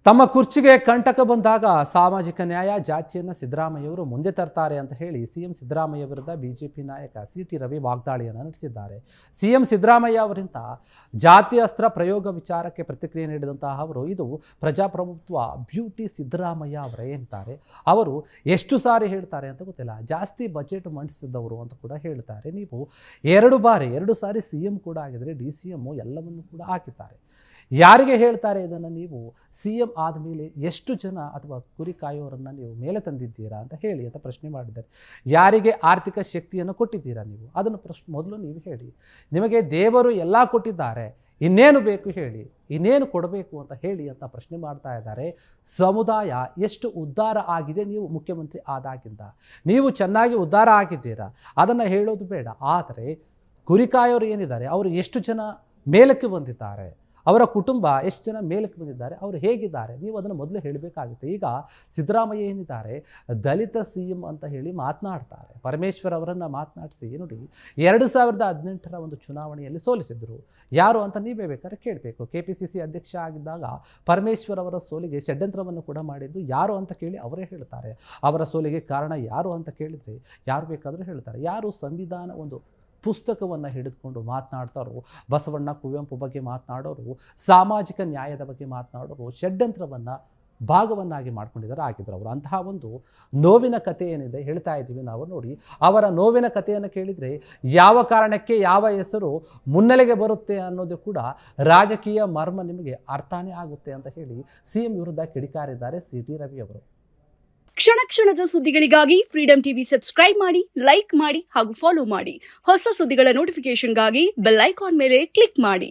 ತಮ್ಮ ಕುರ್ಚಿಗೆ ಕಂಟಕ ಬಂದಾಗ ಸಾಮಾಜಿಕ ನ್ಯಾಯ ಜಾತಿಯನ್ನು ಸಿದ್ದರಾಮಯ್ಯವರು ಮುಂದೆ ತರ್ತಾರೆ ಅಂತ ಹೇಳಿ ಸಿಎಂ ಸಿದ್ದರಾಮಯ್ಯ ವಿರುದ್ಧ ಬಿಜೆಪಿ ನಾಯಕ ಸಿ.ಟಿ. ರವಿ ವಾಗ್ದಾಳಿಯನ್ನು ನಡೆಸಿದ್ದಾರೆ. ಸಿಎಂ ಸಿದ್ದರಾಮಯ್ಯ ಅವರಿಂದ ಜಾತಿ ಅಸ್ತ್ರ ಪ್ರಯೋಗ ವಿಚಾರಕ್ಕೆ ಪ್ರತಿಕ್ರಿಯೆ ನೀಡಿದಂತಹ ಅವರು, ಇದು ಪ್ರಜಾಪ್ರಭುತ್ವ ಬ್ಯೂಟಿ ಸಿದ್ದರಾಮಯ್ಯ ಅವರೇ ಏನ್ತಾರೆ, ಅವರು ಎಷ್ಟು ಸಾರಿ ಹೇಳ್ತಾರೆ ಅಂತ ಗೊತ್ತಿಲ್ಲ, ಜಾಸ್ತಿ ಬಜೆಟ್ ಮಂಡಿಸಿದವರು ಅಂತ ಕೂಡ ಹೇಳ್ತಾರೆ. ನೀವು ಎರಡು ಸಾರಿ ಸಿಎಂ ಕೂಡ ಆಗಿದ್ರೆ DCM ಎಲ್ಲವನ್ನು ಕೂಡ ಹಾಕಿದ್ದಾರೆ. ಯಾರಿಗೆ ಹೇಳ್ತಾರೆ ಇದನ್ನು? ನೀವು CM ಆದಮೇಲೆ ಎಷ್ಟು ಜನ ಅಥವಾ ಕುರಿ ಕಾಯೋರನ್ನು ನೀವು ಮೇಲೆ ತಂದಿದ್ದೀರಾ ಅಂತ ಹೇಳಿ ಅಂತ ಪ್ರಶ್ನೆ ಮಾಡಿದ್ದಾರೆ. ಯಾರಿಗೆ ಆರ್ಥಿಕ ಶಕ್ತಿಯನ್ನು ಕೊಟ್ಟಿದ್ದೀರಾ ನೀವು? ಅದನ್ನು ಮೊದಲು ನೀವು ಹೇಳಿ. ನಿಮಗೆ ದೇವರು ಎಲ್ಲ ಕೊಟ್ಟಿದ್ದಾರೆ, ಇನ್ನೇನು ಬೇಕು ಹೇಳಿ, ಇನ್ನೇನು ಕೊಡಬೇಕು ಅಂತ ಹೇಳಿ ಅಂತ ಪ್ರಶ್ನೆ ಮಾಡ್ತಾ ಇದ್ದಾರೆ. ಸಮುದಾಯ ಎಷ್ಟು ಉದ್ಧಾರ ಆಗಿದೆ ನೀವು ಮುಖ್ಯಮಂತ್ರಿ ಆದಾಗಿಂದ, ನೀವು ಚೆನ್ನಾಗಿ ಉದ್ಧಾರ ಆಗಿದ್ದೀರಾ, ಅದನ್ನು ಹೇಳೋದು ಬೇಡ. ಆದರೆ ಕುರಿಕಾಯೋರು ಏನಿದ್ದಾರೆ ಅವರು ಎಷ್ಟು ಜನ ಮೇಲಕ್ಕೆ ಬಂದಿದ್ದಾರೆ, ಅವರ ಕುಟುಂಬ ಎಷ್ಟು ಜನ ಮೇಲಕ್ಕೆ ಬಂದಿದ್ದಾರೆ, ಅವರು ಹೇಗಿದ್ದಾರೆ, ನೀವು ಅದನ್ನು ಮೊದಲು ಹೇಳಬೇಕಾಗುತ್ತೆ. ಈಗ ಸಿದ್ದರಾಮಯ್ಯ ಏನಿದ್ದಾರೆ ದಲಿತ CM ಅಂತ ಹೇಳಿ ಮಾತನಾಡ್ತಾರೆ. ಪರಮೇಶ್ವರ್ ಅವರನ್ನು ಮಾತನಾಡಿಸಿ ನೋಡಿ 2018ರ ಒಂದು ಚುನಾವಣೆಯಲ್ಲಿ ಸೋಲಿಸಿದ್ರು. ಯಾರು ಅಂತ ನೀವೇ ಬೇಕಾದ್ರೆ ಕೇಳಬೇಕು. KPCC ಅಧ್ಯಕ್ಷ ಆಗಿದ್ದಾಗ ಪರಮೇಶ್ವರ್ ಅವರ ಸೋಲಿಗೆ ಷಡ್ಯಂತ್ರವನ್ನು ಕೂಡ ಮಾಡಿದ್ದು ಯಾರು ಅಂತ ಕೇಳಿ ಅವರೇ ಹೇಳ್ತಾರೆ. ಅವರ ಸೋಲಿಗೆ ಕಾರಣ ಯಾರು ಅಂತ ಕೇಳಿದರೆ ಯಾರು ಬೇಕಾದರೂ ಹೇಳ್ತಾರೆ. ಯಾರು ಸಂವಿಧಾನ ಒಂದು ಪುಸ್ತಕವನ್ನು ಹಿಡಿದುಕೊಂಡು ಮಾತನಾಡ್ತಾರೋ, ಬಸವಣ್ಣ ಕುವೆಂಪು ಬಗ್ಗೆ ಮಾತನಾಡೋರು, ಸಾಮಾಜಿಕ ನ್ಯಾಯದ ಬಗ್ಗೆ ಮಾತನಾಡೋರು, ಷಡ್ಯಂತ್ರವನ್ನು ಭಾಗವನ್ನಾಗಿ ಮಾಡ್ಕೊಂಡಿದ್ದಾರೆ ಆಗಿದ್ರು ಅವರು. ಅಂತಹ ಒಂದು ನೋವಿನ ಕಥೆ ಏನಿದೆ ಹೇಳ್ತಾ ಇದ್ದೀವಿ ನಾವು. ನೋಡಿ, ಅವರ ನೋವಿನ ಕಥೆಯನ್ನು ಕೇಳಿದರೆ ಯಾವ ಕಾರಣಕ್ಕೆ ಯಾವ ಹೆಸರು ಮುನ್ನೆಲೆಗೆ ಬರುತ್ತೆ ಅನ್ನೋದು ಕೂಡ ರಾಜಕೀಯ ಮರ್ಮ ನಿಮಗೆ ಅರ್ಥನೇ ಆಗುತ್ತೆ ಅಂತ ಹೇಳಿ CM ವಿರುದ್ಧ ಕಿಡಿಕಾರಿದ್ದಾರೆ ಸಿ.ಟಿ. ರವಿ ಅವರು. ಕ್ಷಣ ಕ್ಷಣದ ಸುದ್ದಿಗಳಿಗಾಗಿ ಫ್ರೀಡಂ ಟಿವಿ ಸಬ್ಸ್ಕ್ರೈಬ್ ಮಾಡಿ, ಲೈಕ್ ಮಾಡಿ ಹಾಗೂ ಫಾಲೋ ಮಾಡಿ. ಹೊಸ ಸುದ್ದಿಗಳ ನೋಟಿಫಿಕೇಶನ್ಗಾಗಿ ಬೆಲ್ ಐಕಾನ್ ಮೇಲೆ ಕ್ಲಿಕ್ ಮಾಡಿ.